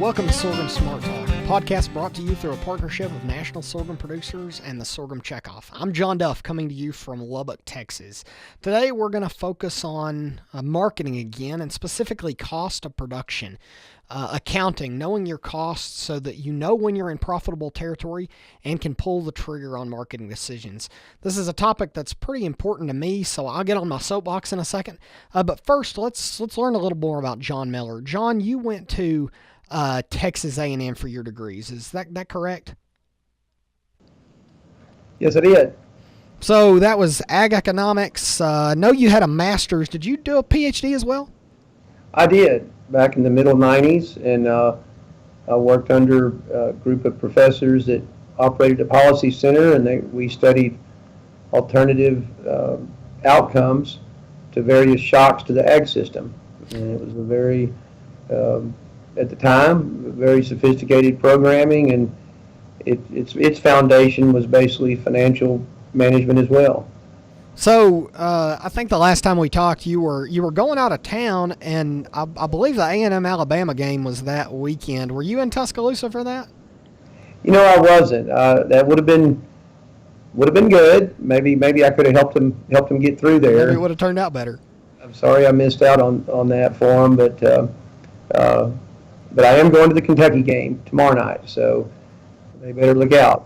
Welcome to Sorghum Smart Talk, a podcast brought to you through a partnership of national sorghum producers and the Sorghum Checkoff. I'm John Duff, coming to you from Lubbock, Texas. Today we're going to focus on marketing again, and specifically cost of production. Accounting, knowing your costs so that you know when you're in profitable territory and can pull the trigger on marketing decisions. This is a topic that's pretty important to me, so I'll get on my soapbox in a second. But first, let's learn a little more about John Miller. John, you went to Texas A&M for your degrees. Is that correct? Yes, I did. So that was ag economics. I know you had a master's. Did you do a PhD as well? I did back in the middle 90s, and I worked under a group of professors that operated a policy center, and we studied alternative outcomes to various shocks to the ag system. And it was a very, at the time, very sophisticated programming, and its foundation was basically financial management as well. So I think the last time we talked, you were going out of town, and I believe the A&M Alabama game was that weekend. Were you in Tuscaloosa for that? You know, I wasn't. That would have been good. Maybe I could have helped them get through there. Maybe it would have turned out better. I'm sorry I missed out on that for them, but I am going to the Kentucky game tomorrow night, so they better look out.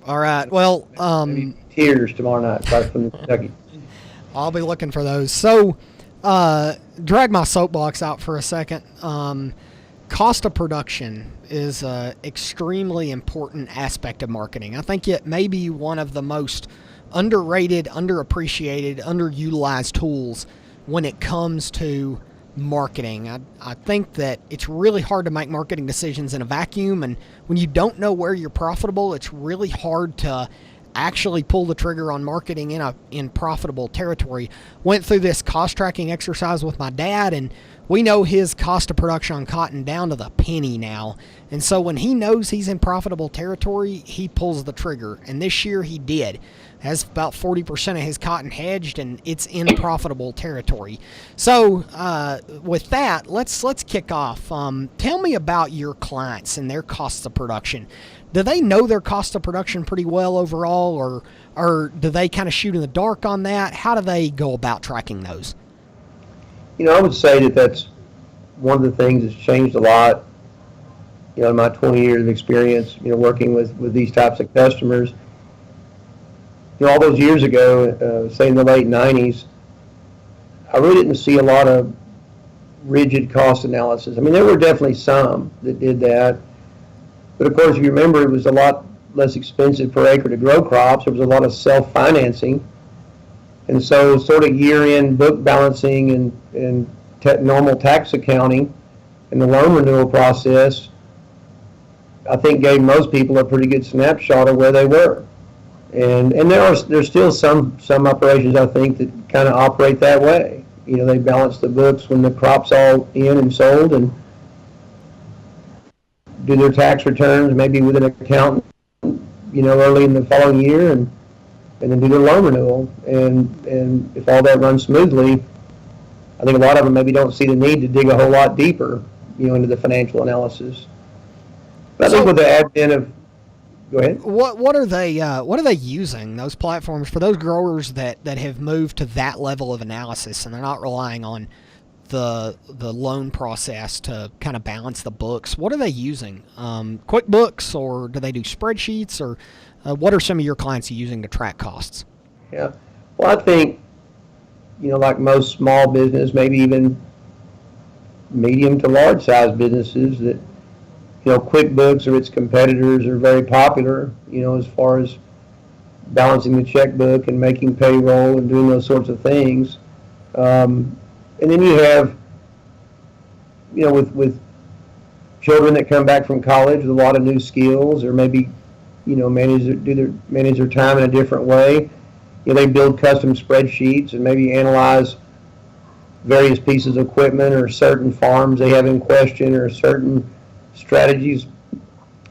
All right. Well, maybe tears tomorrow night from Kentucky. I'll be looking for those. So, drag my soapbox out for a second. Cost of production is an extremely important aspect of marketing. I think it may be one of the most underrated, underappreciated, underutilized tools when it comes to marketing. I think that it's really hard to make marketing decisions in a vacuum, and when you don't know where you're profitable, it's really hard to actually pull the trigger on marketing in profitable territory. Went through this cost tracking exercise with my dad, and we know his cost of production on cotton down to the penny now. And so when he knows he's in profitable territory, he pulls the trigger. And this year he did. Has about 40% of his cotton hedged, and it's in profitable territory. So with that, let's kick off. Tell me about your clients and their costs of production. Do they know their cost of production pretty well overall, or do they kind of shoot in the dark on that? How do they go about tracking those? You know, I would say that's one of the things that's changed a lot, in my 20 years of experience, working with these types of customers. All those years ago, say in the late 90s, I really didn't see a lot of rigid cost analysis. I mean, there were definitely some that did that. But of course, if you remember, it was a lot less expensive per acre to grow crops. There was a lot of self-financing. And so sort of year-end book balancing and normal tax accounting and the loan renewal process, I think gave most people a pretty good snapshot of where they were. And there's still some operations, I think, that kind of operate that way. They balance the books when the crop's all in and sold, and do their tax returns maybe with an accountant, early in the following year, and then do their loan renewal. And if all that runs smoothly, I think a lot of them maybe don't see the need to dig a whole lot deeper, into the financial analysis. But I think with the advent of, go ahead. What are they using, those platforms, for those growers that have moved to that level of analysis and they're not relying on the loan process to kind of balance the books? What are they using? QuickBooks, or do they do spreadsheets, or what are some of your clients using to track costs? Yeah, well, I think, like most small business, maybe even medium to large size businesses, that QuickBooks or its competitors are very popular, as far as balancing the checkbook and making payroll and doing those sorts of things. And then you have, with children that come back from college with a lot of new skills, or maybe, manage their time in a different way. They build custom spreadsheets and maybe analyze various pieces of equipment or certain farms they have in question, or certain strategies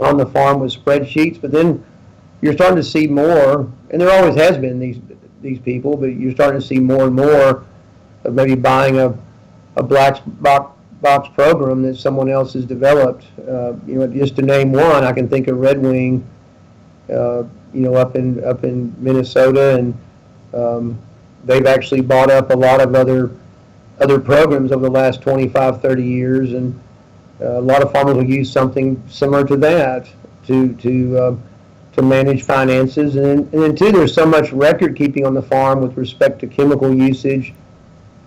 on the farm with spreadsheets. But then you're starting to see more, and there always has been these people, but you're starting to see more and more of maybe buying a black box program that someone else has developed. Just to name one, I can think of Red Wing, up in Minnesota, and they've actually bought up a lot of other programs over the last 25, 30 years, and a lot of farmers will use something similar to that to manage finances. And then too, there's so much record keeping on the farm with respect to chemical usage,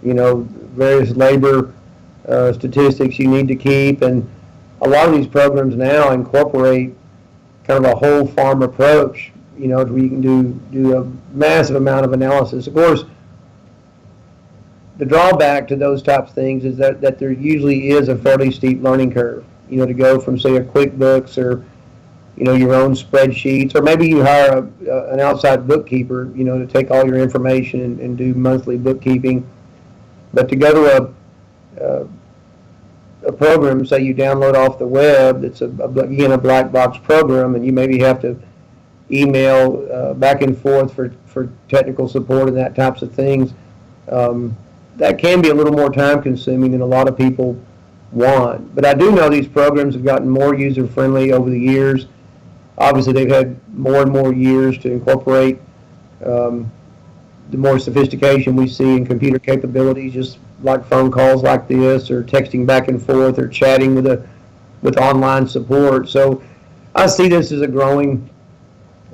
various labor statistics you need to keep, and a lot of these programs now incorporate kind of a whole farm approach, where you can do a massive amount of analysis. Of course, the drawback to those types of things is that there usually is a fairly steep learning curve, to go from, say, a QuickBooks or, your own spreadsheets, or maybe you hire an outside bookkeeper, to take all your information and do monthly bookkeeping. But to go to a program, say you download off the web, that's a black box program, and you maybe have to email back and forth for technical support and that types of things, that can be a little more time consuming than a lot of people want. But I do know these programs have gotten more user friendly over the years. Obviously, they've had more and more years to incorporate the more sophistication we see in computer capabilities, just like phone calls like this, or texting back and forth, or chatting with online support. So I see this as a growing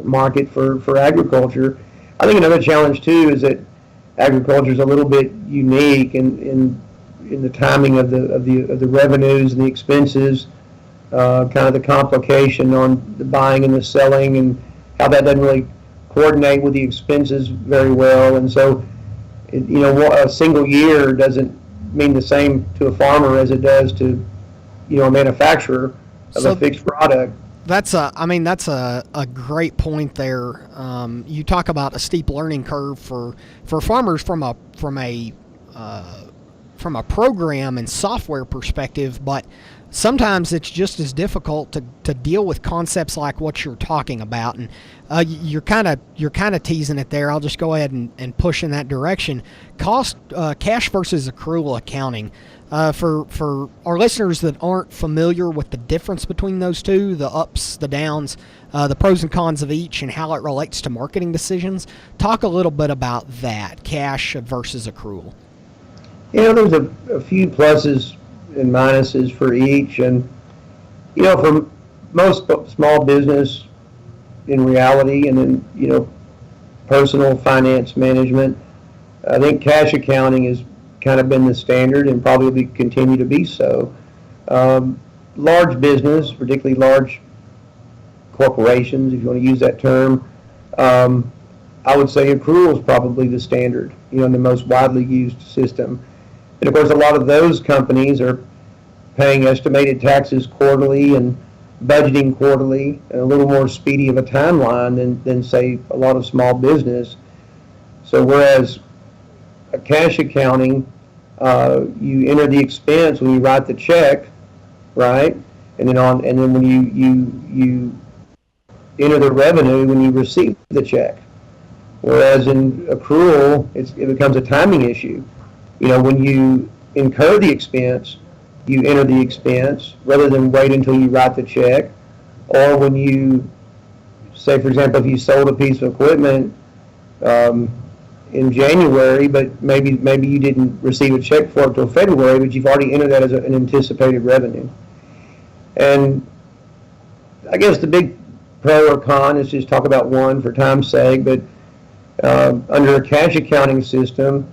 market for agriculture. I think another challenge too is that agriculture is a little bit unique in the timing of the revenues and the expenses, kind of the complication on the buying and the selling, and how that doesn't really coordinate with the expenses very well. And so, a single year doesn't mean the same to a farmer as it does to, a manufacturer of a fixed product. That's a great point there. You talk about a steep learning curve for farmers from a program and software perspective, but sometimes it's just as difficult to deal with concepts like what you're talking about. And you're kind of teasing it there. I'll just go ahead and push in that direction. Cash versus accrual accounting. For our listeners that aren't familiar with the difference between those two, the ups, the downs, the pros and cons of each, and how it relates to marketing decisions, talk a little bit about that, cash versus accrual. There's a few pluses and minuses for each. And, for most small business in reality, and then, personal finance management, I think cash accounting has kind of been the standard and probably continue to be so. Large business, particularly large corporations, if you want to use that term, I would say accrual is probably the standard, in the most widely used system. And of course, a lot of those companies are paying estimated taxes quarterly and budgeting quarterly, and a little more speedy of a timeline than say, a lot of small business. So whereas a cash accounting, you enter the expense when you write the check, right? And then when you enter the revenue when you receive the check. Whereas in accrual, it becomes a timing issue. When you incur the expense, you enter the expense rather than wait until you write the check. Or when you, say, for example, if you sold a piece of equipment in January, but maybe you didn't receive a check for it until February, but you've already entered that as an anticipated revenue. And I guess the big pro or con is just talk about one for time's sake, but under a cash accounting system,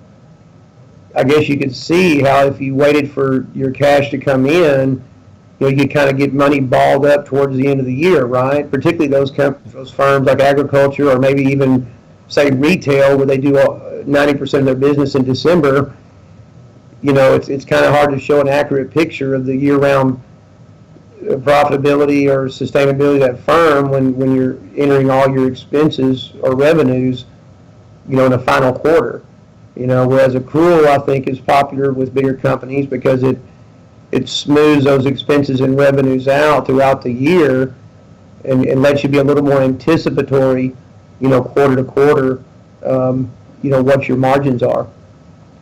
I guess you could see how if you waited for your cash to come in, you kind of get money balled up towards the end of the year, right? Particularly those firms like agriculture, or maybe even, say, retail, where they do 90% of their business in December. It's kind of hard to show an accurate picture of the year-round profitability or sustainability of that firm when you're entering all your expenses or revenues, in the final quarter. Whereas accrual, I think, is popular with bigger companies because it smooths those expenses and revenues out throughout the year, and lets you be a little more anticipatory, quarter to quarter, what your margins are.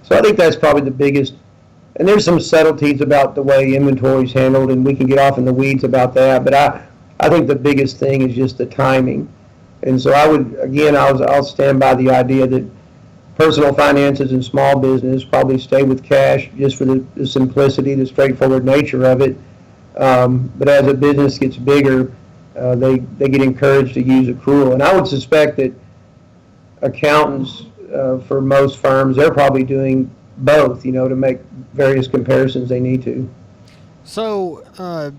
So I think that's probably the biggest And there's some subtleties about the way inventory is handled, and we can get off in the weeds about that. But I think the biggest thing is just the timing. And so I'll stand by the idea that personal finances and small business probably stay with cash just for the simplicity, the straightforward nature of it. But as a business gets bigger, they get encouraged to use accrual. And I would suspect that accountants, for most firms, they're probably doing both, to make various comparisons they need to. So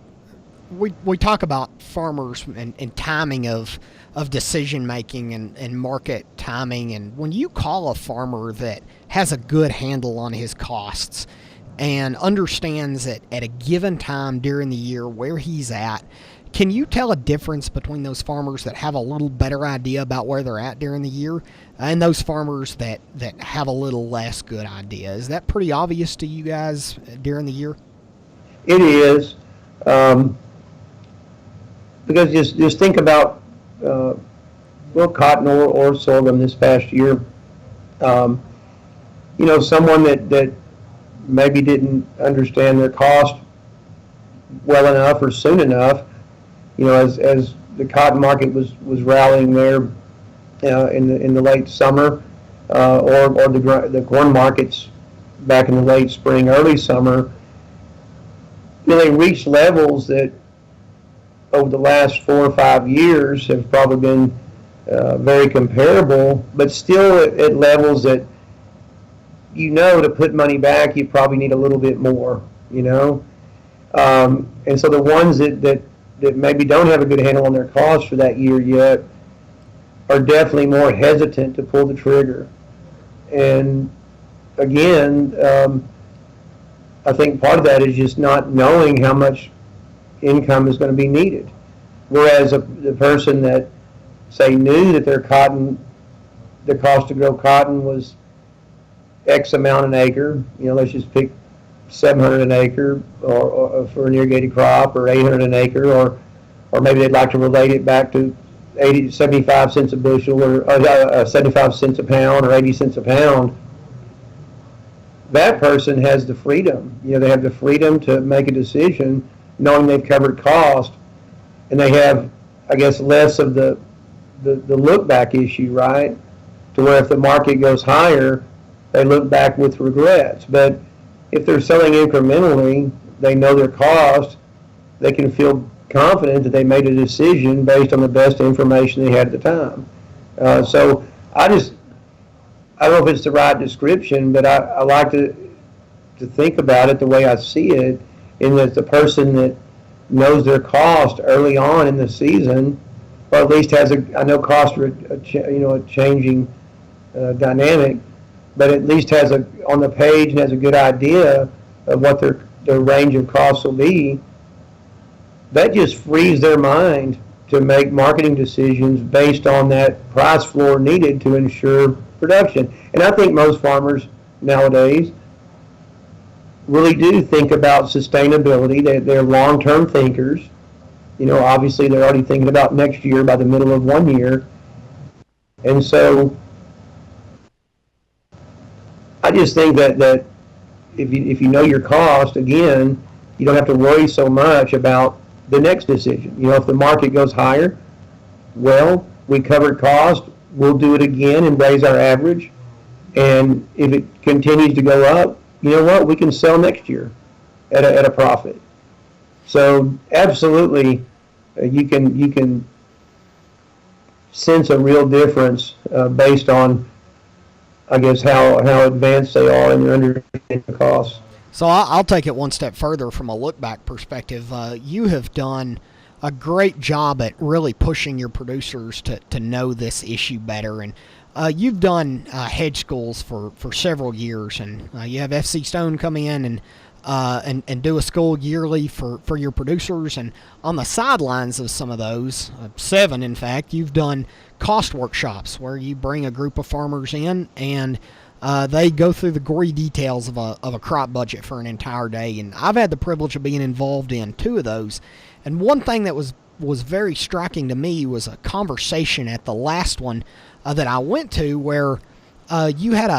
we talk about farmers and timing of decision making and market timing. And when you call a farmer that has a good handle on his costs and understands that at a given time during the year where he's at, can you tell a difference between those farmers that have a little better idea about where they're at during the year and those farmers that have a little less good idea? Is that pretty obvious to you guys during the year? It is. Because just think about cotton or sorghum this past year. Someone that maybe didn't understand their cost well enough or soon enough, as the cotton market was rallying there in the late summer, or the corn markets back in the late spring, early summer, they reached levels that over the last 4 or 5 years have probably been very comparable, but still at levels that to put money back, you probably need a little bit more, and so the ones that maybe don't have a good handle on their costs for that year yet are definitely more hesitant to pull the trigger. And again, I think part of that is just not knowing how much income is going to be needed. Whereas the person that, say, knew that the cost to grow cotton was X amount an acre, let's just pick 700 an acre or for an irrigated crop, or 800 an acre, or maybe they'd like to relate it back to 75 cents a bushel, or 75 cents a pound, or 80 cents a pound. That person has the freedom. They have the freedom to make a decision knowing they've covered cost, and they have, I guess, less of the look back issue, right? To where if the market goes higher, they look back with regrets. But if they're selling incrementally, they know their cost, they can feel confident that they made a decision based on the best information they had at the time. So I don't know if it's the right description, but I like to think about it the way I see it, in that the person that knows their cost early on in the season, or at least I know costs are a changing dynamic, but at least has on the page and has a good idea of what their range of costs will be. That just frees their mind to make marketing decisions based on that price floor needed to ensure production. And I think most farmers nowadays really do think about sustainability. They're long-term thinkers. Obviously they're already thinking about next year by the middle of one year. And so I just think that if you know your cost, again, you don't have to worry so much about the next decision. If the market goes higher, well, we covered cost, we'll do it again and raise our average. And if it continues to go up, you know what, we can sell next year at a profit. So absolutely, you can sense a real difference based on, I guess, how advanced they are in their understanding of costs. So I'll take it one step further from a look-back perspective. You have done a great job at really pushing your producers to know this issue better. And you've done hedge schools for several years, and you have FC Stone come in and do a school yearly for your producers. And on the sidelines of some of those, 7 in fact, you've done cost workshops where you bring a group of farmers in and they go through the gory details of a crop budget for an entire day. And I've had the privilege of being involved in 2 of those. And one thing that was very striking to me was a conversation at the last one that I went to where you had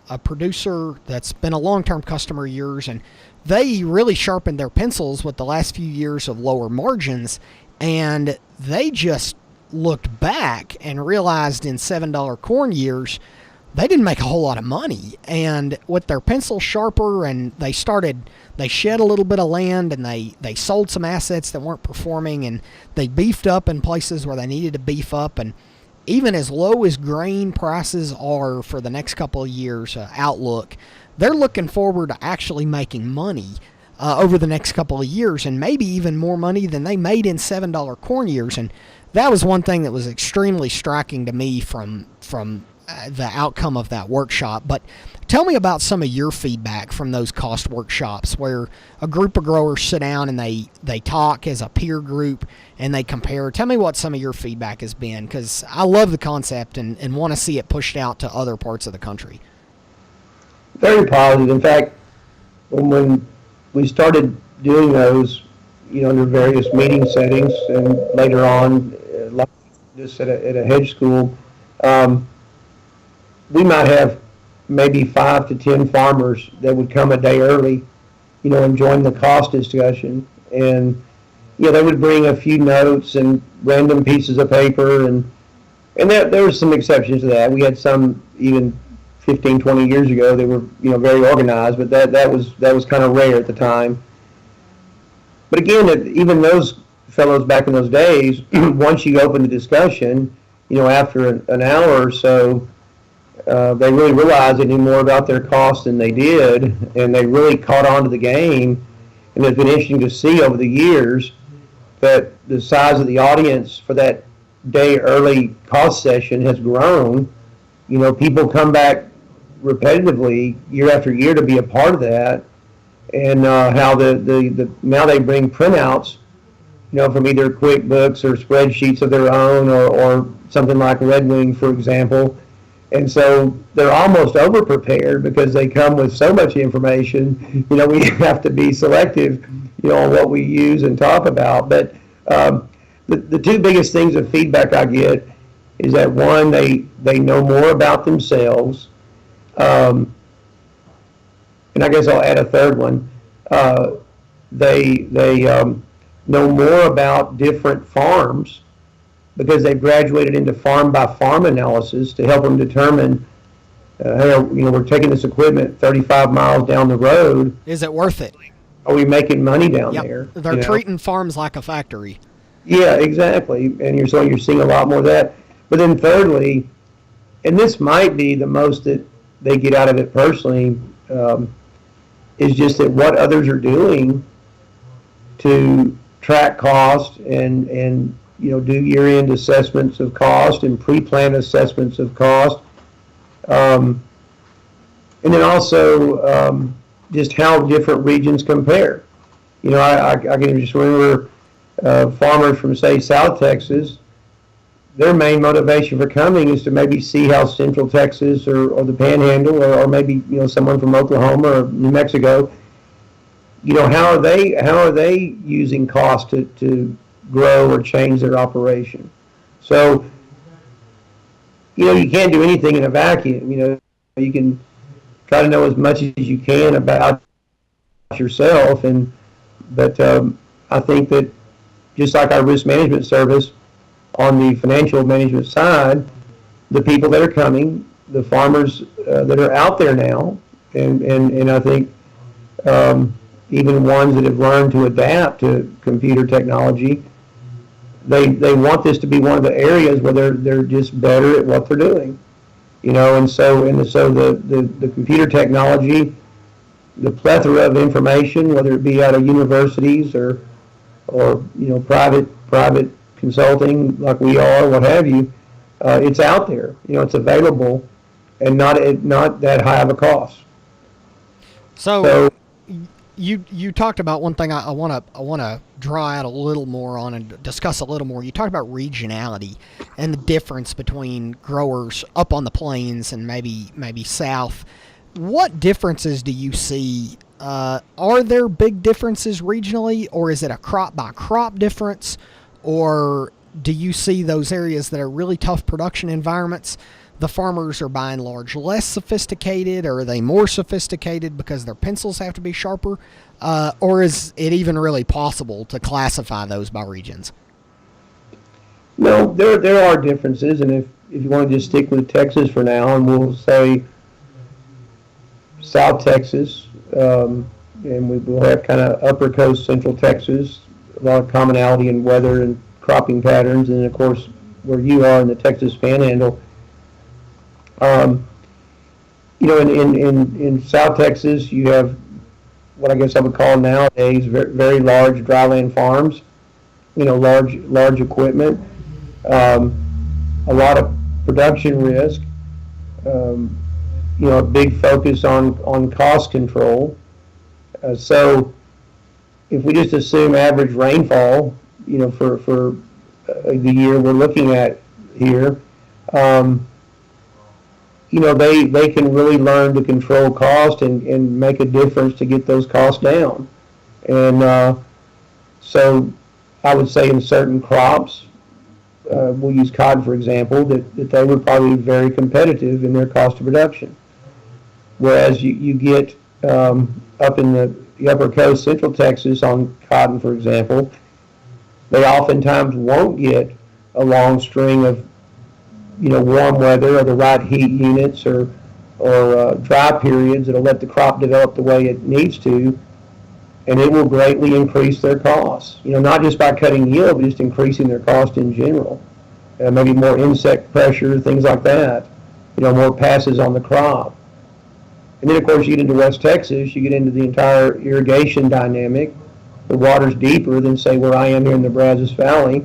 a producer that's been a long-term customer of yours, and they really sharpened their pencils with the last few years of lower margins, and they just looked back and realized in $7 corn years they didn't make a whole lot of money. And with their pencils sharper, and they shed a little bit of land, and they sold some assets that weren't performing, and they beefed up in places where they needed to beef up. And even as low as grain prices are for the next couple of years outlook, they're looking forward to actually making money over the next couple of years, and maybe even more money than they made in $7 corn years. And that was one thing that was extremely striking to me from the outcome of that workshop. But tell me about some of your feedback from those cost workshops, where a group of growers sit down and they talk as a peer group and they compare. Tell me what some of your feedback has been, because I love the concept and want to see it pushed out to other parts of the country. Very positive. In fact, when we started doing those, under various meeting settings, and later on, like just at a hedge school, we might have maybe 5 to 10 farmers that would come a day early, and join the cost discussion. And, they would bring a few notes and random pieces of paper, and there were some exceptions to that. We had some even 15, 20 years ago, they were, very organized, but that was kind of rare at the time. But again, even those fellows back in those days, once you open the discussion, after an hour or so, they really realized they knew more about their costs than they did, and they really caught on to the game. And it's been interesting to see over the years that the size of the audience for that day early cost session has grown. People come back repetitively year after year to be a part of that, and how the now they bring printouts, from either QuickBooks or spreadsheets of their own, or something like Red Wing, for example. And so they're almost over-prepared because they come with so much information. We have to be selective, on what we use and talk about. But the two biggest things of feedback I get is that, one, they know more about themselves. And I guess I'll add a third one. They know more about different farms, because they've graduated into farm-by-farm analysis to help them determine, hey, we're taking this equipment 35 miles down the road. Is it worth it? Are we making money down there? They're treating farms like a factory. Yeah, exactly. And you're seeing a lot more of that. But then thirdly, and this might be the most that they get out of it personally, is just that what others are doing to track cost and do year-end assessments of cost and pre-plan assessments of cost. And then also just how different regions compare. I can just remember farmers from, say, South Texas, their main motivation for coming is to maybe see how Central Texas or the Panhandle, or maybe, someone from Oklahoma or New Mexico, how are they using cost to grow or change their operation. So, you can't do anything in a vacuum. You can try to know as much as you can about yourself, but I think that just like our risk management service on the financial management side, the people that are coming, the farmers that are out there now, and I think even ones that have learned to adapt to computer technology, they want this to be one of the areas where they're just better at what they're doing, and so the computer technology, the plethora of information, whether it be out of universities or private consulting like we are, what have you, it's out there, it's available, and not that high of a cost. So You talked about one thing I want to draw out a little more on and discuss a little more. You talked about regionality and the difference between growers up on the plains and maybe south. What differences do you see? Are there big differences regionally, or is it a crop by crop difference, or do you see those areas that are really tough production environments the farmers are by and large less sophisticated, or are they more sophisticated because their pencils have to be sharper? Or is it even really possible to classify those by regions? No, there are differences, and if you want to just stick with Texas for now, and we'll say South Texas, and we'll have kind of upper coast, central Texas, a lot of commonality in weather and cropping patterns, and of course where you are in the Texas Panhandle. In South Texas, you have what I guess I would call nowadays very, very large dryland farms. Large equipment, a lot of production risk. A big focus on cost control. So if we just assume average rainfall, for the year we're looking at here, they can really learn to control cost and make a difference to get those costs down. And so I would say in certain crops, we'll use cotton for example, that they would probably be very competitive in their cost of production. Whereas you get up in the upper coast, central Texas on cotton for example, they oftentimes won't get a long string of warm weather or the right heat units or dry periods that'll let the crop develop the way it needs to, and it will greatly increase their costs. Not just by cutting yield, but just increasing their cost in general. Maybe more insect pressure, things like that. More passes on the crop. And then of course you get into West Texas, you get into the entire irrigation dynamic. The water's deeper than say where I am here in the Brazos Valley,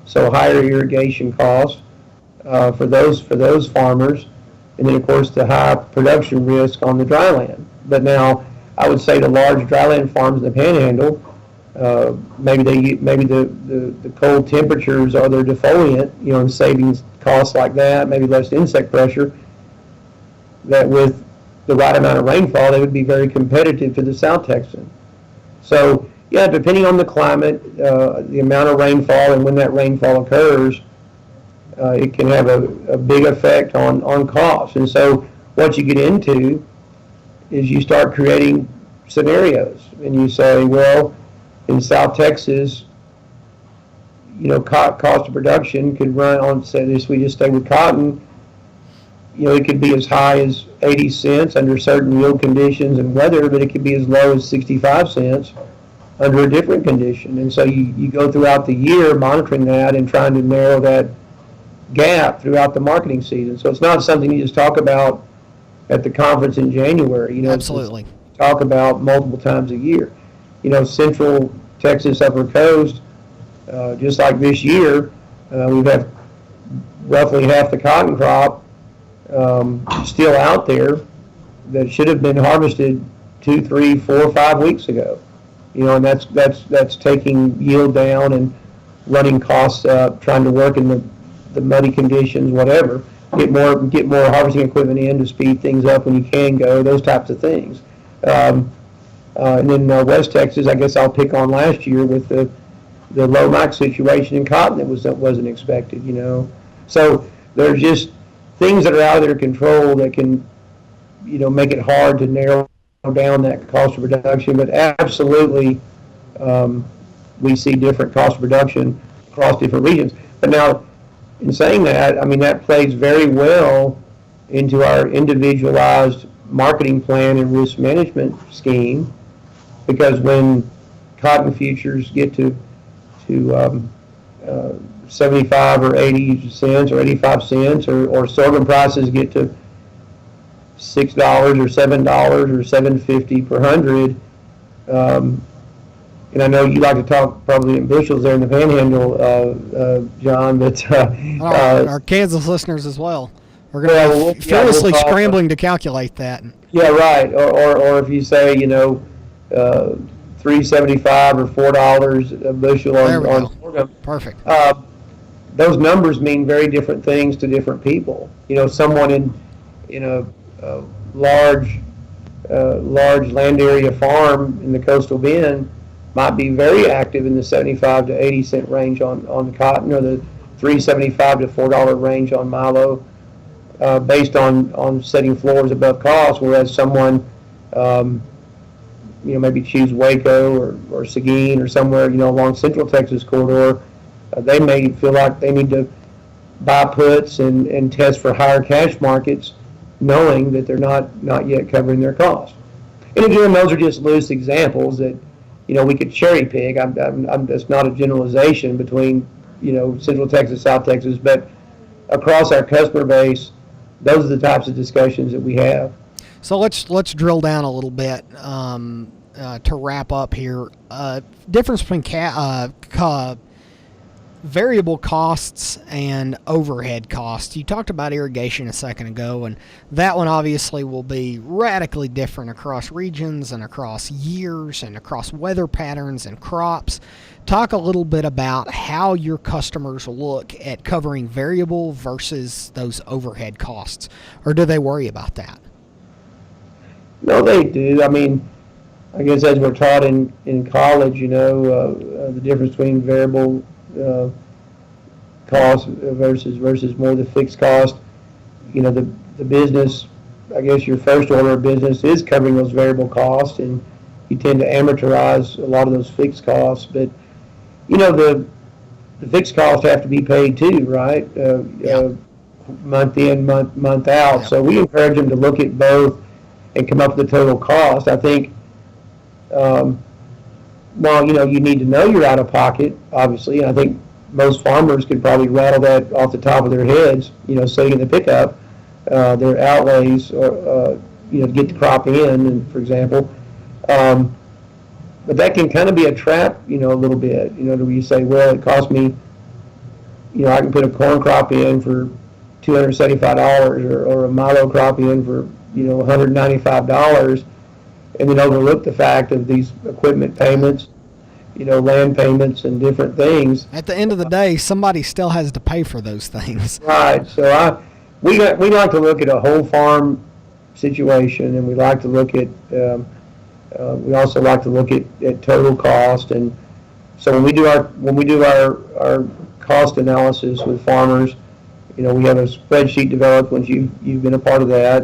so higher irrigation costs for those farmers, and then of course the high production risk on the dryland. But now I would say the large dryland farms in the Panhandle, maybe the cold temperatures are their defoliant, and savings costs like that, maybe less insect pressure, that with the right amount of rainfall, they would be very competitive to the South Texan. So, yeah, depending on the climate, the amount of rainfall and when that rainfall occurs, it can have a big effect on costs. And so what you get into is you start creating scenarios. And you say, well, in South Texas, cost of production could run on, say, this we just stay with cotton, it could be as high as 80 cents under certain yield conditions and weather, but it could be as low as 65 cents under a different condition. And so you go throughout the year monitoring that and trying to narrow that gap throughout the marketing season. So it's not something you just talk about at the conference in January. Absolutely. Talk about multiple times a year. Central Texas, upper coast, just like this year, we've had roughly half the cotton crop still out there that should have been harvested 2, 3, 4, 5 weeks ago. And that's taking yield down and running costs up, trying to work in the muddy conditions, whatever. Get more harvesting equipment in to speed things up when you can go, those types of things. And then West Texas, I guess I'll pick on last year with the low max situation in cotton that wasn't expected. So there's just things that are out of their control that can, make it hard to narrow down that cost of production. But absolutely, we see different cost of production across different regions. But now, in saying that, that plays very well into our individualized marketing plan and risk management scheme, because when cotton futures get to 75 or 80 cents or 85 cents, or sorghum prices get to $6 or $7 or $7.50 per hundred, and I know you like to talk probably in bushels there in the Panhandle, John, but our Kansas listeners as well. We're going to be furiously scrambling to calculate that. Yeah, right. Or if you say, $3.75 or $4 a bushel on sorghum. Perfect. Those numbers mean very different things to different people. Someone in a large land area farm in the coastal bend might be very active in the 75 to 80 cent range on cotton, or the $3.75 to $4 range on milo, based on setting floors above cost, whereas someone, maybe choose Waco or Seguin or somewhere, along Central Texas corridor, they may feel like they need to buy puts and test for higher cash markets, knowing that they're not yet covering their cost. And again, those are just loose examples that, we could cherry pick. It's not a generalization between, Central Texas, South Texas, but across our customer base, those are the types of discussions that we have. So let's drill down a little bit to wrap up here. Difference between variable costs and overhead costs. You talked about irrigation a second ago, and that one obviously will be radically different across regions and across years and across weather patterns and crops. Talk a little bit about how your customers look at covering variable versus those overhead costs, or do they worry about that? No, they do. I mean, I guess as we're taught in college, the difference between variable cost versus more the fixed cost. The business, I guess your first order of business is covering those variable costs, and you tend to amortize a lot of those fixed costs. But the fixed costs have to be paid too, right? Month in, month out. Yeah. So we encourage them to look at both and come up with the total cost. I think, you need to know you're out of pocket, obviously. And I think most farmers could probably rattle that off the top of their heads, sitting in the pickup, their outlays, to get the crop in, and, for example. But that can kind of be a trap, a little bit, where you say, well, it cost me, I can put a corn crop in for $275 or a milo crop in for, $195, and then overlook the fact of these equipment payments, land payments and different things. At the end of the day, somebody still has to pay for those things. Right. So we like to look at a whole farm situation, and we like to look at we also like to look at total cost. And so when we do our cost analysis with farmers, we have a spreadsheet developed once you've been a part of that.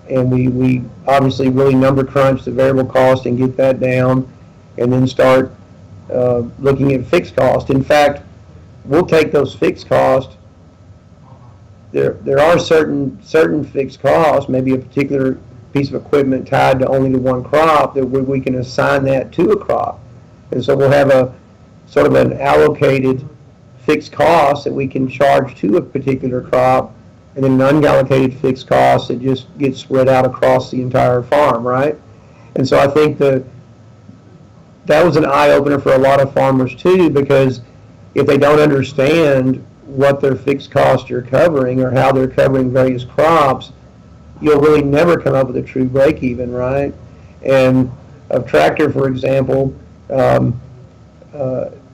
And we obviously really number crunch the variable cost and get that down, and then start looking at fixed cost. In fact, we'll take those fixed costs. There are certain fixed costs, maybe a particular piece of equipment tied to only to one crop, that we can assign that to a crop. And so we'll have a sort of an allocated fixed cost that we can charge to a particular crop, and then an unallocated fixed cost that just gets spread out across the entire farm, right? And so I think that was an eye-opener for a lot of farmers too, because if they don't understand what their fixed costs are covering or how they're covering various crops, you'll really never come up with a true break-even, right? And a tractor, for example,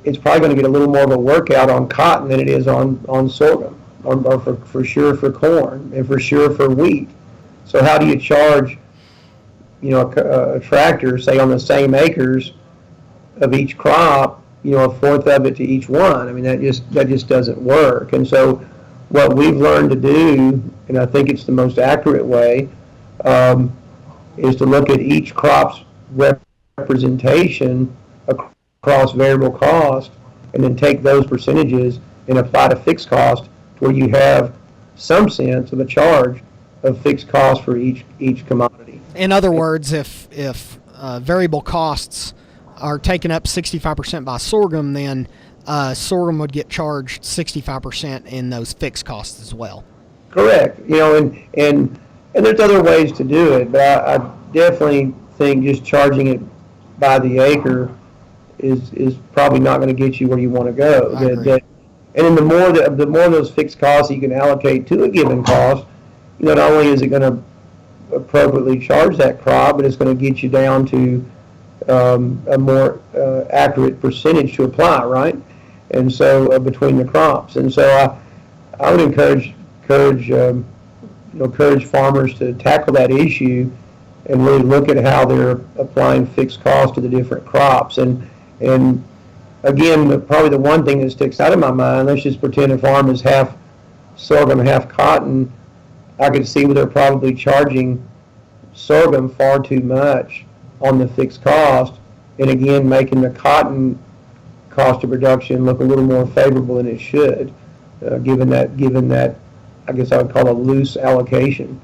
it's probably going to get a little more of a workout on cotton than it is on sorghum, or for sure for corn, and for sure for wheat. So how do you charge, a tractor, say on the same acres of each crop, a fourth of it to each one? I mean, that just doesn't work. And so what we've learned to do, and I think it's the most accurate way, is to look at each crop's representation across variable cost, and then take those percentages and apply to fixed cost, to where you have some sense of a charge of fixed cost for each commodity. In other words, if variable costs are taken up 65% by sorghum, then sorghum would get charged 65% in those fixed costs as well. Correct. And there's other ways to do it, but I definitely think just charging it by the acre is probably not going to get you where you want to go. And then the more of those fixed costs you can allocate to a given cost, not only is it going to appropriately charge that crop, but it's going to get you down to a more accurate percentage to apply, right? And so between the crops. And so I would encourage farmers to tackle that issue and really look at how they're applying fixed costs to the different crops. And again, probably the one thing that sticks out of my mind, let's just pretend a farm is half sorghum, half cotton, I could see where they're probably charging sorghum far too much on the fixed cost, and again making the cotton cost of production look a little more favorable than it should, given that I guess I would call a loose allocation.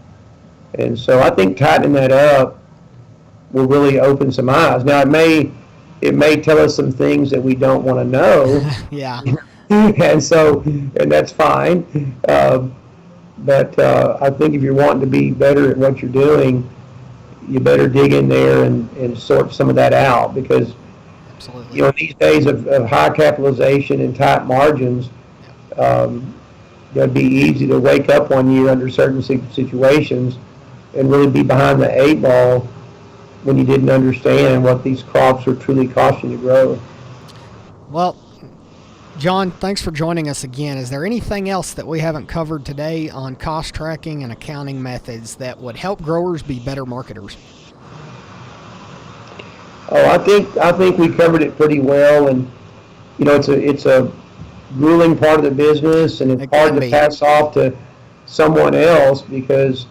And so I think tightening that up will really open some eyes. Now it may tell us some things that we don't want to know. Yeah. and that's fine. But I think if you're wanting to be better at what you're doing, you better dig in there and sort some of that out, because Absolutely. you know, these days of high capitalization and tight margins, it'd be easy to wake up one year under certain situations and really be behind the eight ball when you didn't understand what these crops are truly costing to grow. Well, John, thanks for joining us again. Is there anything else that we haven't covered today on cost tracking and accounting methods that would help growers be better marketers? Oh, I think we covered it pretty well, and you know, it's a grueling part of the business, and it's hard to pass off to someone else because,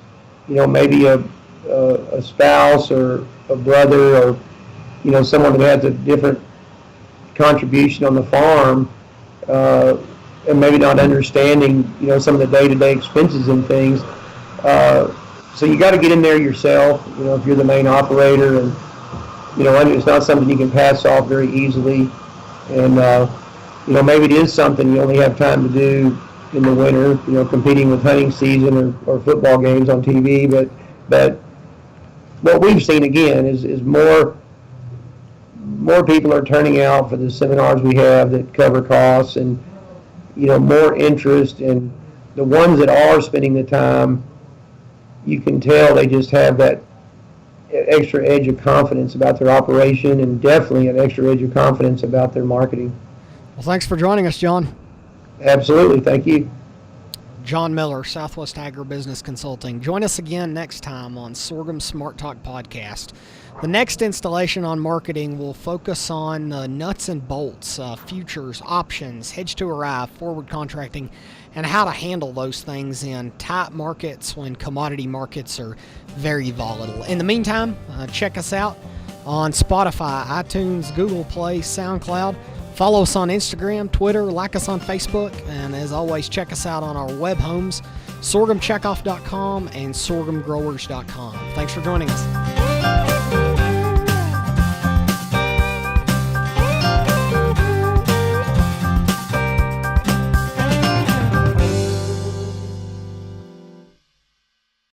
you know, maybe a spouse or a brother or, you know, someone that has a different contribution on the farm, and maybe not understanding, you know, some of the day-to-day expenses and things. So you got to get in there yourself, you know, if you're the main operator, and you know, it's not something you can pass off very easily. And you know, maybe it is something you only have time to do in the winter, you know, competing with hunting season or football games on TV. But what we've seen again is more people are turning out for the seminars we have that cover costs, and you know, more interest. And the ones that are spending the time, you can tell they just have that extra edge of confidence about their operation, and definitely an extra edge of confidence about their marketing. Well, thanks for joining us, John. Absolutely. Thank you. John Miller, Southwest Agribusiness Consulting. Join us again next time on Sorghum Smart Talk Podcast. The next installation on marketing will focus on nuts and bolts, futures, options, hedge to arrive, forward contracting, and how to handle those things in tight markets when commodity markets are very volatile. In the meantime, check us out on Spotify, iTunes, Google Play, SoundCloud. Follow us on Instagram, Twitter, like us on Facebook, and as always, check us out on our web homes, sorghumcheckoff.com and sorghumgrowers.com. Thanks for joining us.